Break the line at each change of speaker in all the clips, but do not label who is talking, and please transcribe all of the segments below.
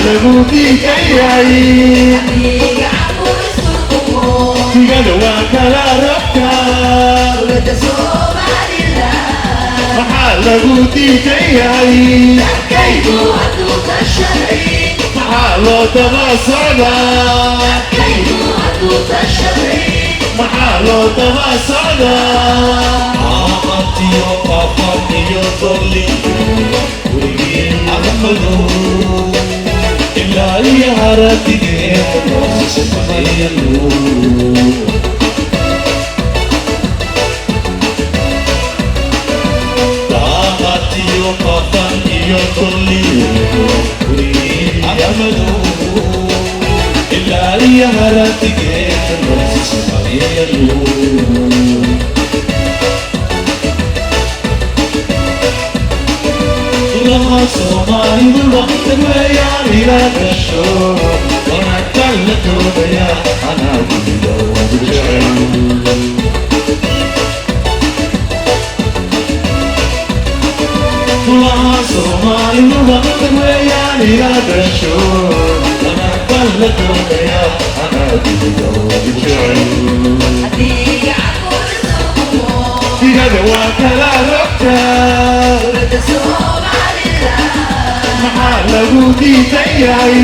لبودي كياي تيجا وكلا ربكا ولد سومالي محل لبودي كياي
كيدو هدوك الشرعي
محل تبا صعدا
كيدو هدوك الشرعي
محل تبا صعدا
آمتي وقفني يطلي وريين أحمدو إلا يهارتي سمعيلو آمتي وقفني يطلي وريين أحمدو إلا يهارتي سمعيلو لما صومالي بالوقت الويان إلى الشوق وانا اتكلت وبيا انا بيدو وبجعل لما صومالي بالوقت الويان إلى الشوق وانا اتكلت وبيا انا بيدو وبجعل
هديك عقول السمو
تيجا وكلا ربكا
ولد سومالي
محل لبودي كياي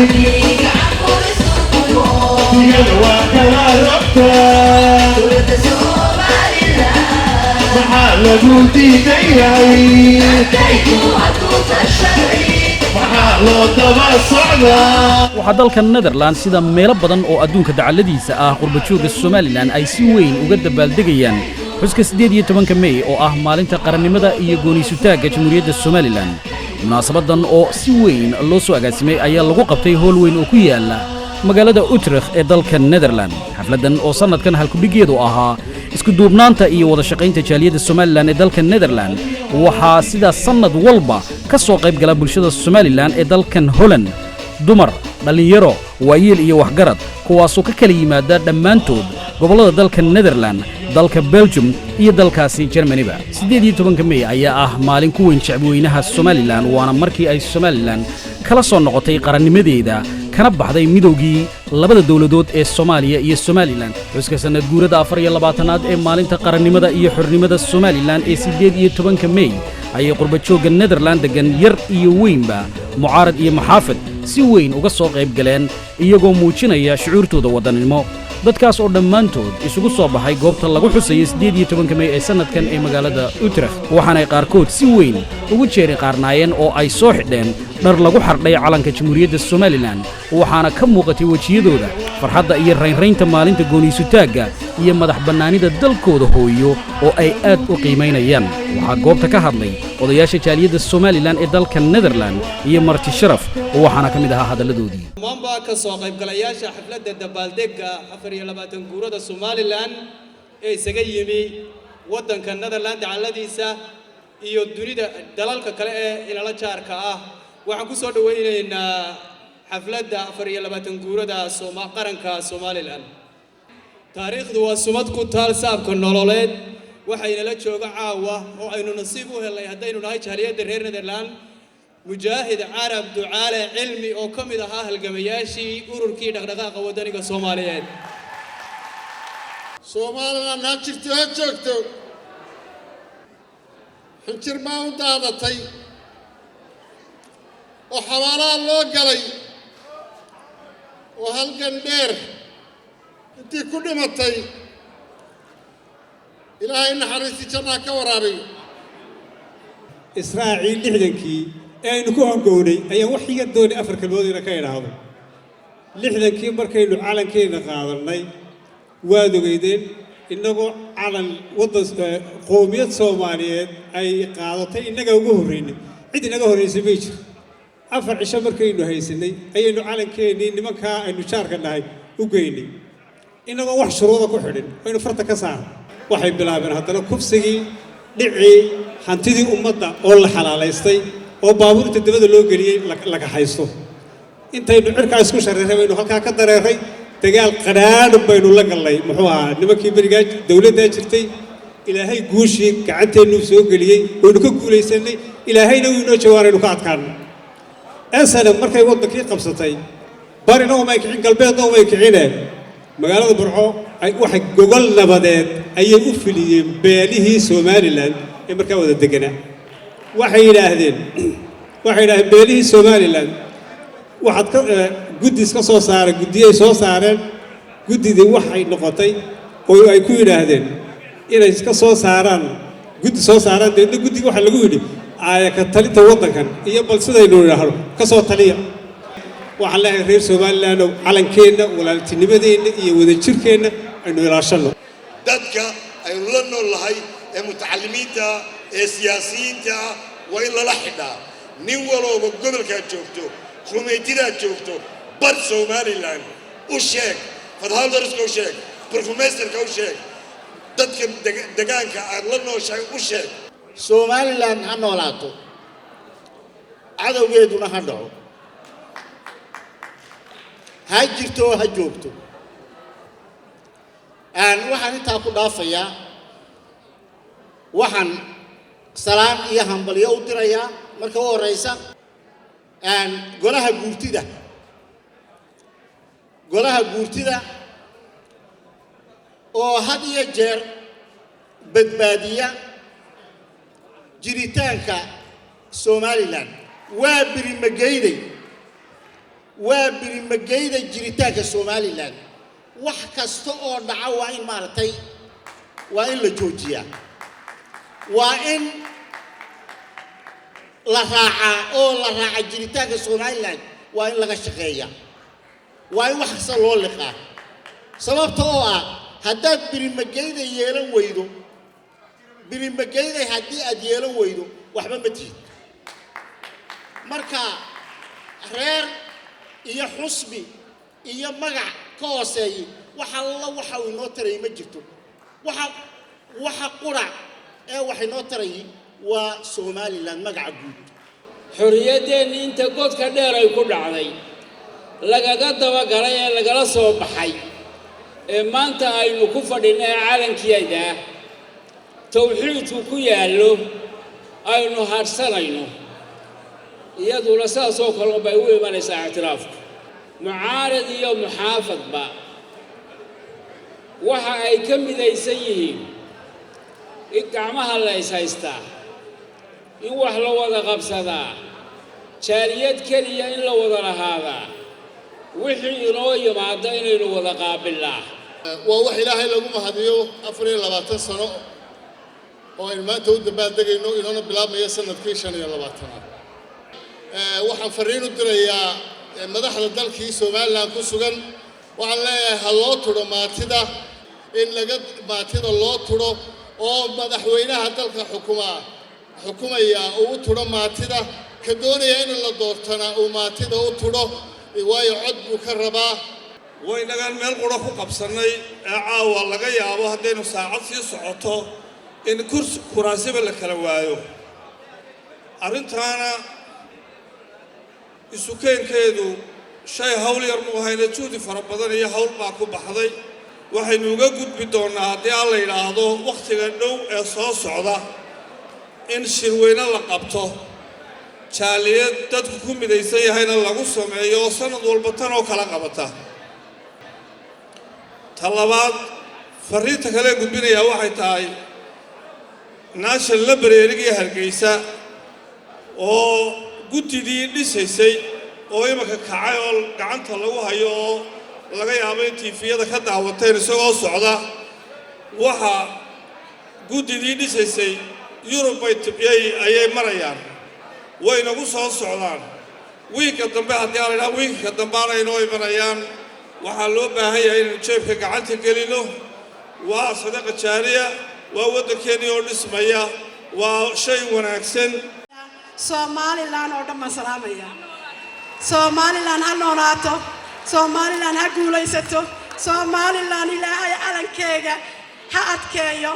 هديك عقول السمو
تيجا وكلا ربكا
ولد سومالي
محل لبودي كياي
كيدو هدوك الشرعي
محل تبا صعدا
waxaa dalka Netherland sida meelo badan oo adduunka dacaladiisa ah qurbajooga Somaliland ay si weyn uga dabaaldegayaan xuska 18 May oo ah maalinta qarannimada iyo gooniisutaaga Jamhuuriyadda Somaliland munaasabadan oo si weyn loo soo agaasimay ayaa lagu qabtay hool weyn oo ku yaala magaalada Utrecht ee dalka Netherland xafladan oo sanadkan halkudhigeedu ahaa isku duubnaanta iyo wada shaqaynta jaaliyadda Somaliland ee dalka Netherland waxaa sida sanad walba ka soo qayb gala bulshada Somaliland ee dalkan Holland dumar dhalinyaro waayeel iyo waxgarad kuwaasoo ka kala yimaada dhammaantood gobollada dalka Netherland dalka Belgium iyo dalkaasi Germany-ba 18 May ayaa ah maalin ku weyn shacbiyeynaha Somaliland waana markii ay Somaliland kala soo noqotay qarannimadeeda kana baxday midowgii labada dawladood ee Soomaaliya iyo Somaliland xuska sanad guurada 24aad ee maalinta qarannimada iyo xornimada Somaliland ee 18 May ayay qurbajooga Netherland degan yar iyo weynba mucaarad iyo maxaafid si weyn uga soo qayb galeen iyagoo muujinaya shucuurtooda wadanimo dadkaas oo dhammaantood isugu soo baxay goobta lagu xusayay 18 May ee sanadkan ee magaalada Utrecht waxaana ay qaarkood si weyn ugu jeeri qaarnaayeen oo ay soo xidheen dhar lagu xardhay calanka Jamhuuriyadda Somaliland waxaana ka muuqatay wajiyadooda farxadda iyo raynraynta maalinta gooniisutaaga iyo madax bannaanida dalkooda hooyo oo ay aad u qiimeynayaan waxaa goobta ka hadlay odayaasha jaaliyadda Somaliland ee dalka Netherland iyo marti sharaf waxaana ka mid ahaa hadalladoodii
mamba ka soo qayb galayaasha xafladda dabaaldegga 24 guurada Somaliland ee isaga yimi wadanka Netherland dacaladiisa iyo dunida dalalka kale ee ilala jaarka ah waxaan ku soo dhaweynaynaa xafladda 24 guurada qaranka Somaliland taariikhdu waa sumad ku taal saabka nololeed waxayna la jooga caawa oo aynu nasiib u helay haddaynu nahay jaaliyadda reer Netherland mujaahid carab ducaale cilmi oo ka mid ahaa halgamayaashii ururkii dhaqdhaqaaqa wadaniga Soomaaliyeed
Somaliland ha jirto ha joogto xinjir ma u daadatay oo xawaaraha loo galay oo halgan dheer intii ku dhimatay ilaahay naxariistii jannaa ka waraabay
Israaciil lixdankii aynu ku hangownay ayaan wax iga doonay afar kalmood inaan ka idhaahdo lixdankii markaynu calankeena qaadanay waad ogeydeen innagoo calan waddan qoomiyad Soomaaliyeed ay qaadatay innaga ugu horreynay cid inaga horreysay ma jiro afar cisho markaynu haysanay ayaynu calankeenii nimankaa aynu jaarka nahay u geynay innagoo wax shuruuda ku xidhin aynu farta ka saarnay waxay bilaabeen haddana kufsigii dhicii hantidii ummadda oo la xalaalaystay oo baabuurta dabada loo geliyey la kaxaysto intaynu cirkaa isku shareeray baynu halkaa ka dareeray dagaal qadhaadh baynu la galnay muxuu ahaa nimankii berigaa dawladdaa jirtay ilaahay guushii gacanteennu soo geliyey waynu ka guulaysanay ilaahayna wuu inoo jawaanaynu ka adkaanay أسأل مركي وضع كي قبصتي باري نو ما يكحين قلبي نو ما يكحينه مقالة برعو أي واحد جوجل نبضات أي أفلي باليه سومالي لان مركي وضع الدقنا واحد إلى باليه سومالي لان واحد جدي سكسو صار جدي سو صار جدي ذي واحد نقطي ويكون إلى هذين إلى سكسو صاران جدي سو صاران ده جدي واحد لقولي كتالي توضع كان يبغى سيدا ينور الهرب كسر تالية وعلى غير سوال لأنه على كينا ولا تنبذين يود الشركة إنه يراشلوا.
dadka ay la noolahay ee mutacallimiinta ee siyaasiyiinta waa in lala xidhaa nin walba gobolka joogto xumeetida joogto bar Somaliland u sheeg fadhaldarska u sheeg professorka u sheeg dadka deegaanka aad la nooshahay u sheeg
Somaliland ha noolaato cadawgeeduna ha dhaco ha jirto ha joogto waxaan intaa ku dhaafayaa waxaan salaam iyo hambalyo u dirayaa marka u horeysa golaha guurtida oo had iyo jeer badbaadiya jiritaanka Somaliland waa biri magayday jiritaanka Somaliland wax kasta oo dhaca waa in maartay waa in la joojiyaa waa in la raaca jiritaanka Somaliland waa in laga shaqeeyaa waa in wax kasta loo liqaa sababtoo ah haddaad biri magayday yeelan weydo biri magayday haddii aad yeelan weydo waxba ma tihid marka reer iyo xusbi iyo magac ka hooseeyay waxa uu inoo taray ma jirto waxa qurac ee wax inoo taray waa Somaliland magaca guud
xorriyadeen inta godka dheer ay ku dhacday lagaga daba galay ee lagala soo baxay ee maanta aynu ku fadhinay calankeeda tawxiidku ku yaalo aynu harsanayno iyaduna saasoo kale bay u imanaysaa ictiraafku mucaarad iyo muxaafadba waxa ay ka midaysan yihiin in gacmaha la ishaystaa in wax la wada qabsadaa jaaliyad keliya in la wada lahaadaa wixii inoo yimaada inaynu wada qaabilnaa
waa wax ilaahay lagu mahadiyo 24 sano oo aynu maanta u dabaaldegayno inoona bilaabmaya sanadkii 25 waxaan fariin u dirayaa madaxda dalkii Somaliland ku sugan waxaan leeyahay ha loo turo maatida in laga maatida loo turo oo madaxweynaha dalka xukumaya uu turo maatida ka doonaya in la doortana uu maatida u turo waayo cod buu ka rabaa
waynagaan meel qura ku qabsanay ee caawa laga yaabo haddaynu saacad sii socoto in kuraasiba la kala waayo arrintaana isukeenkeedu shay hawl yar mu ahayna juhdi fara badan iyo hawl baa ku baxday waxaynu uga gudbi doonaa haddii aan la yidhaahdo wakhtiga dhow ee soo socda in shirweyne la qabto jaaliyad dadku ku midaysan yahayna lagu sameeyo sanad walba tan oo kala qabata talabaad fariinta kale gudbinaya waxay tahay national library Hargeysa oo gudidii dhisaysay oo imaka kacay oo gacanta lagu hayo oo laga yaabo in TV-yada ka daawateen isagoo socda waxa gudidii dhisaysay Europe ayay marayaan way nagu soo socdaan wiilka dambe haddii aan idhaa wiilka dambe aynoo imanayaan waxaa loo baahan yahay inaynu jeebka gacanta gelino waa sadaqa jaariya waa waddankeennii oo dhismaya waa shay wanaagsan
Somaliland oo dhammaan salaamaya Somaliland ha noolaato Somaliland ha guulaysato Somaliland ilaahay calankeega ha adkeeyo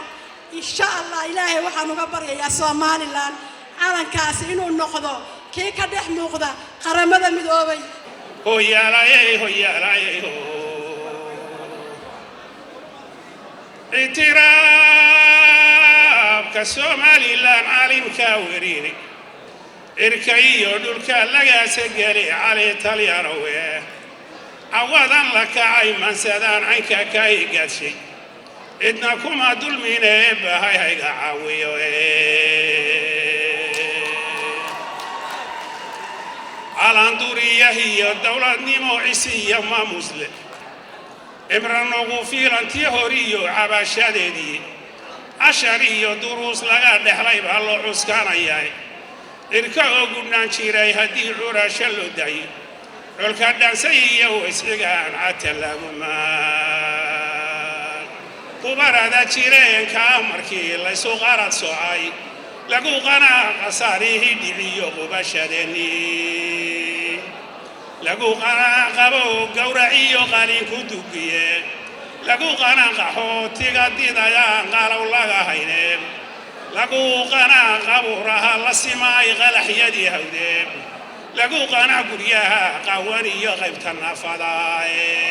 insha Allah ilaahay waxaan uga baryayaa Somaliland calankaasi inuu noqdo kii ka dhex muuqda qaramada midoobay
hoyaalay اعتراف كسوماليلاند عالمكا وريري إركي دولك لقى سجلي علي تلياروه عوضا لك أي من سدان عنك كاي قدشي إدناكما دول من هاي عاويو الأندورية هي الدولة نيمو عيسية ما مسلم إمرانو في الانتيهوريو عباشادي عشريو دروس لغا دحلي بالله عسكان ياي إركاو قبنان شيراي هدي عورا شلو داي الكادان سيئو إسعقان عتلهما كبارا شيرين كامركي ليسو غارت سوعي لقو غنا قصاريه دعيو قباشادني لقو غنا قبو قورعيو قالين كدوكيه لقو غنا قحو تيغادي دايان قالوا لغا هينيم لقو غنا قبورها لسماي غلح يدي هوديم لقو غنا قريها قواني غيبتنا فضاي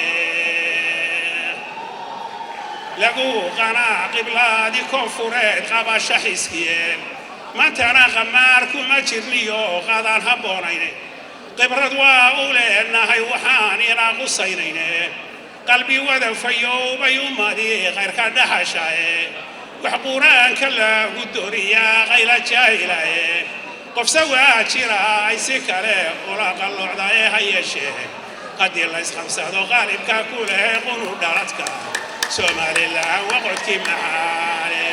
لقو غنا قبلادي كونفوريت قبا شحيسكيين ما ترى غماركو ما جرليو غادان هبونيني قبرد واولي انها يوحاني راقو سينيني قلبي وذا فيو بيومادي غير كدها شاي وحقوران كلا قدوريا غير جايلاي قف سوا جرا ايسكاله ولا قلو عداي هي شيء قد يلس خمسة غالب كاكوله قنو دارتك سومالي الله وقعدك معاني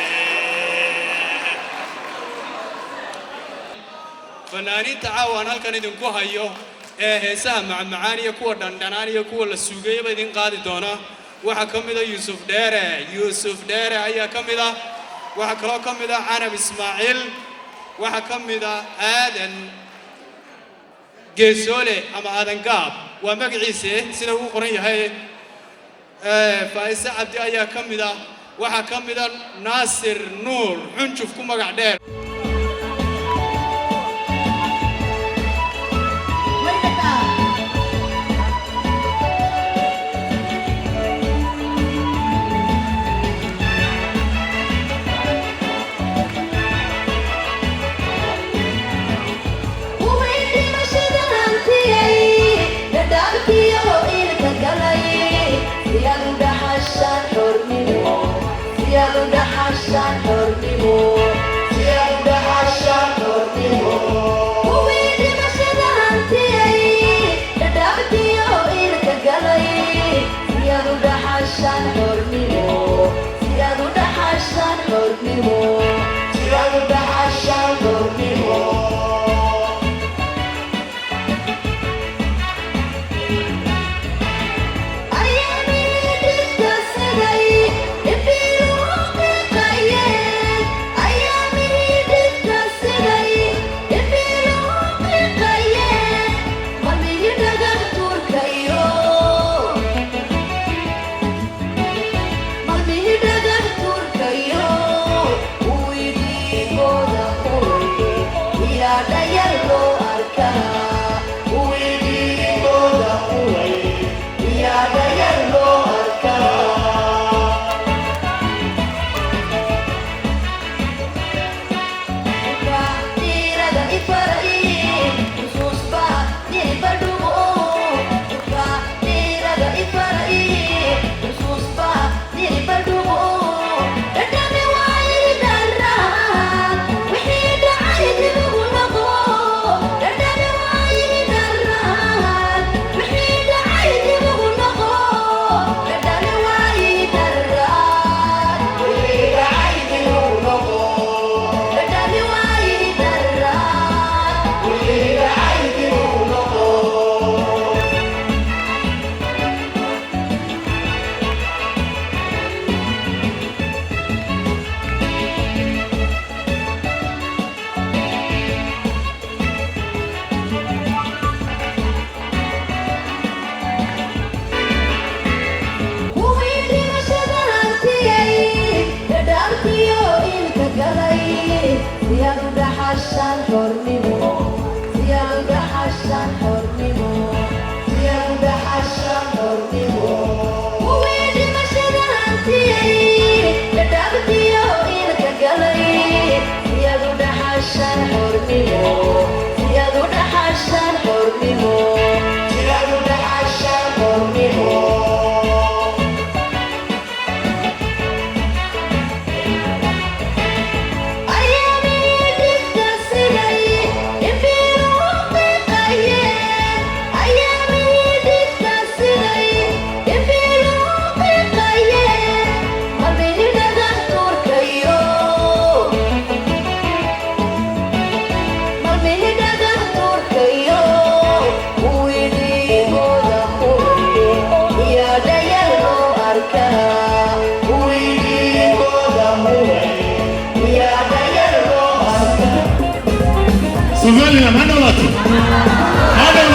فنانين تعاون halkan idinku hayo heesaha macmacaani iyo kuwa dhandhanaan iyo kuwa la suugay ba idin qaadi doona waxa kamid ah Yusuf Dheere ayaa kamid ah waxa kale kamid ah Anab Ismaaciil waxa kamid ah Aadan Geesole ama Aadan Gaab waa magaciisa sida uu qoran yahay Faisa Abdi ayaa kamid ah waxa kamid ah Naasir Nuur xunjuf ku magac dheer
Oh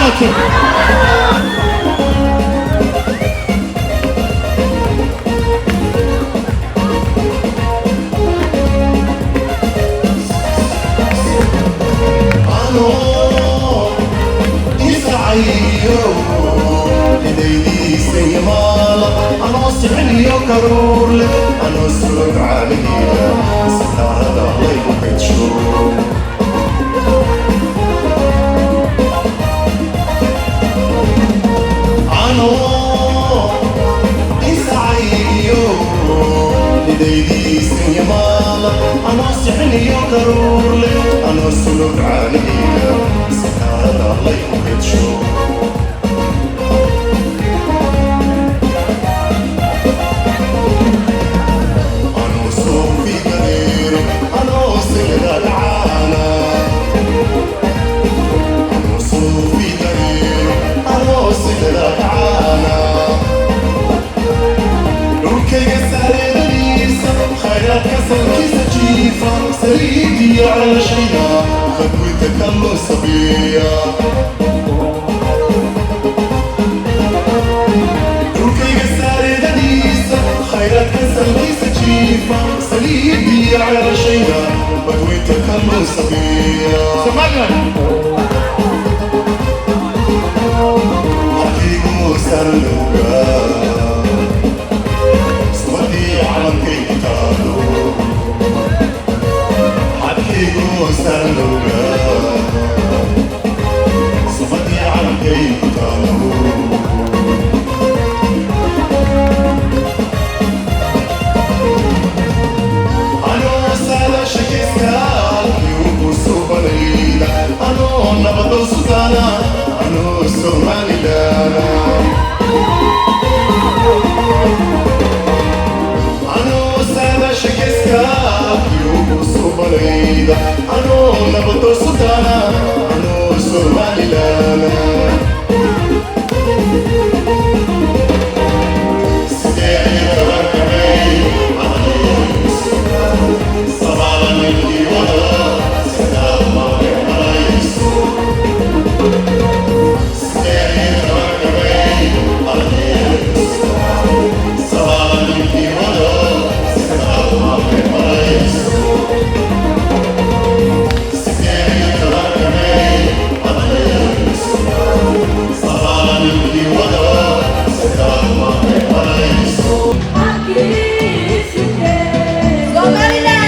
نولاتو
كرور لك أنا أسرق عليها سنة هذا الله يبقى تشوف أنا إسعيو لديدي سنة مالا أنا أسعني كرور لك أنا أسرق عليها سنة هذا الله يبقى تشوف سريدي على شينا خطوتك الصبية روكي قساري دنيسة خيرات كسر كيسة جيفة سريدي على شينا خطوتك الصبية
سمعنا
حكيمو سرلوكا سودي عالم كي تتعلو سرلوكا صفتي على كيف تعلو أنا سالا شكسكال يوم سوبر ليدا أنا نبض سودانا أنا سومالي لانا أنا سالا شكسكال يوم سوبر ليدا أنا نبض سودانا أنا سومالي لانا
Somaliland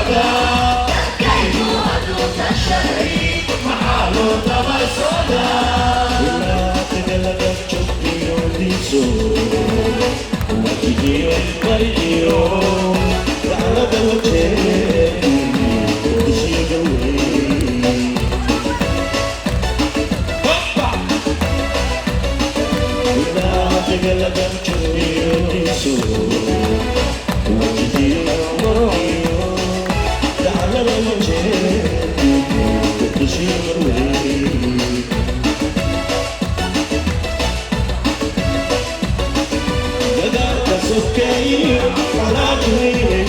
socda
dadkaygu hadduu tashaday
maxaa loo daba socdaa ilaa tagalada jogtiyoodiiso wajigiyo ilbariyo daclada wajeedi dushiga wey ilaa tagalada jogtiyoodiiso wajigiyo ilbariyo daclada wajeedi dushiga wey Okay, I'm not doing it.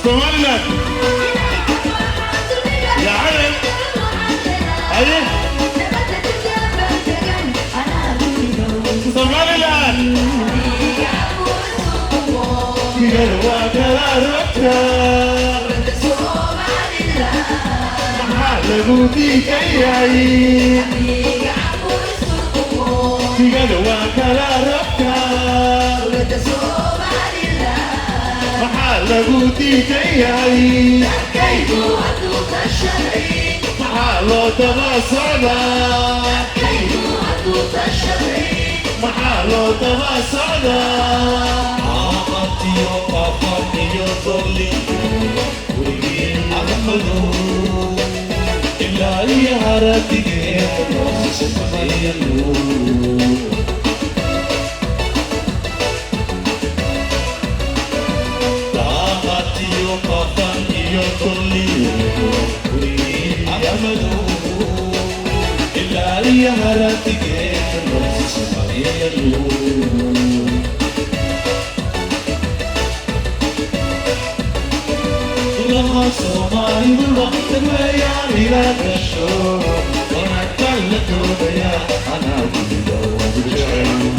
Somaliland يا علم أيه Somaliland يلوى كلاركتا محل بوديك أيهي يلوى كلاركتا محل بوديك أيهي
dadkaygu hadduu tashaday
محل دبا صعدا
dadkaygu hadduu tashaday
محل دبا صعدا عاقبتي وقفت يصلي ورجين أحمده إلا لي هردك زي النور عاقبتي وقفت يصلي ورجين أحمده إلا لي هردك زي النور لما صومالي بالوقت الويان إلى الشوق وانا اتكلت وبيا انا بدو بجعل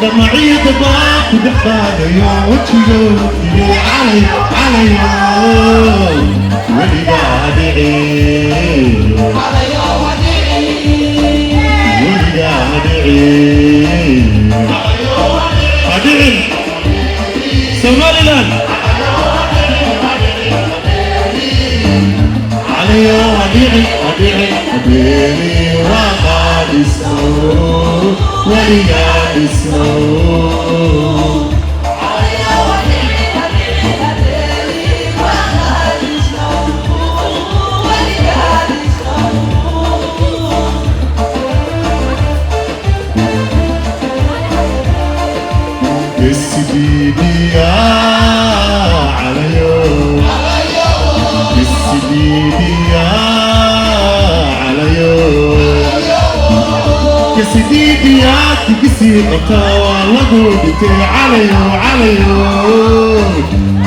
دمعي دباك ودفاق يا وجهي علي علي ولي قادعي ولي قادعي قادعي سوماليلاند علي قادعي قادعي قادعي وقاد الصوت ولي قاد الصوت السبيبي يا عليو كسديديات كسي قطاوة لقودتي عليو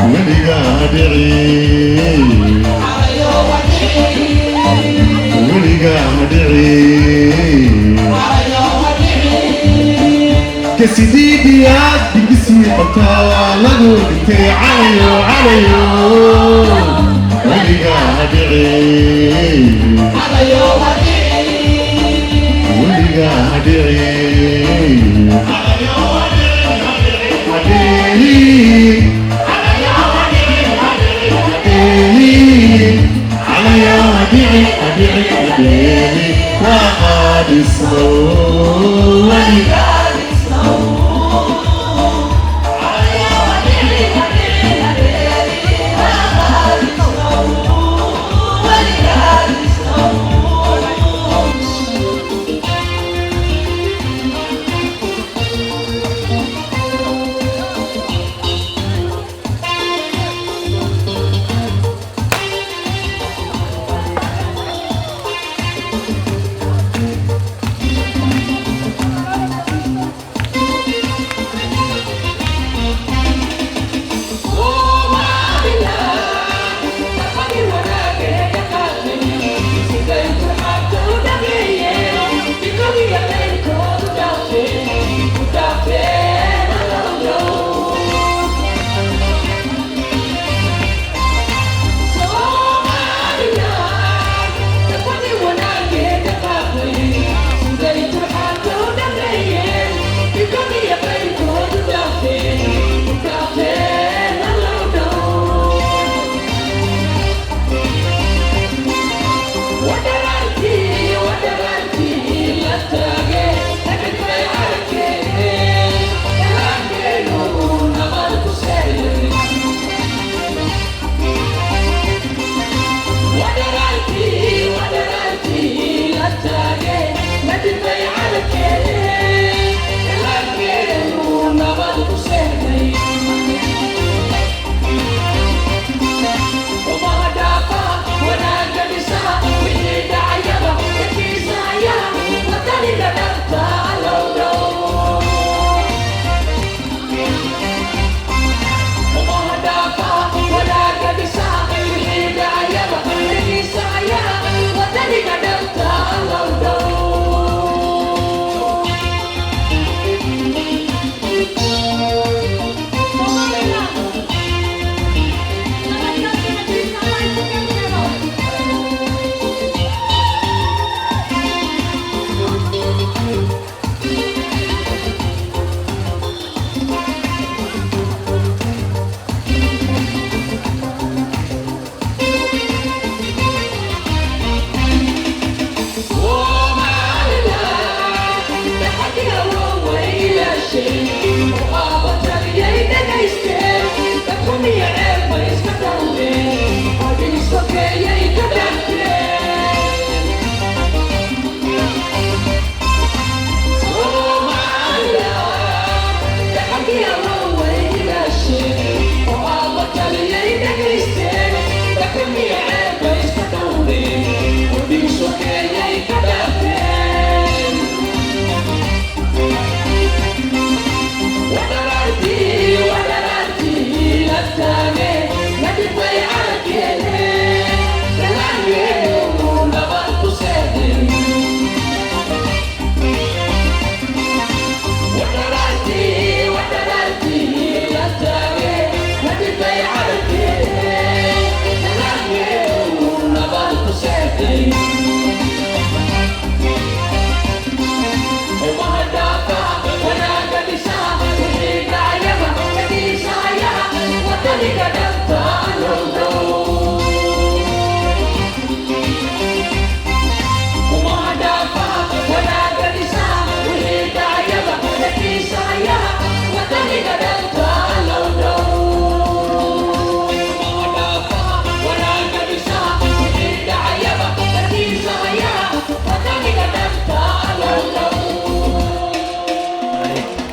ولقى دعي ولقى دعي كسديديات كسي قطاوة لقودتي عليو ولقى دعي ولقى دعي وقد الصوت
What did I do? Let's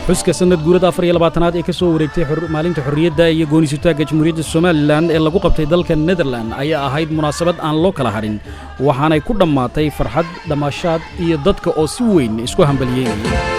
xuska sanad guurada 24aad ee ka soo wareegtay maalinta xorriyadda iyo gooni-sutaagga Jamhuuriyadda Soomaaliland ee lagu qabtay dalka Netherland ayaa ahayd munaasabad aan loo kala harin waxaanay ku dhammaatay farxad dhamaashaad iyo dadka oo si weyn isku hambalyeeyay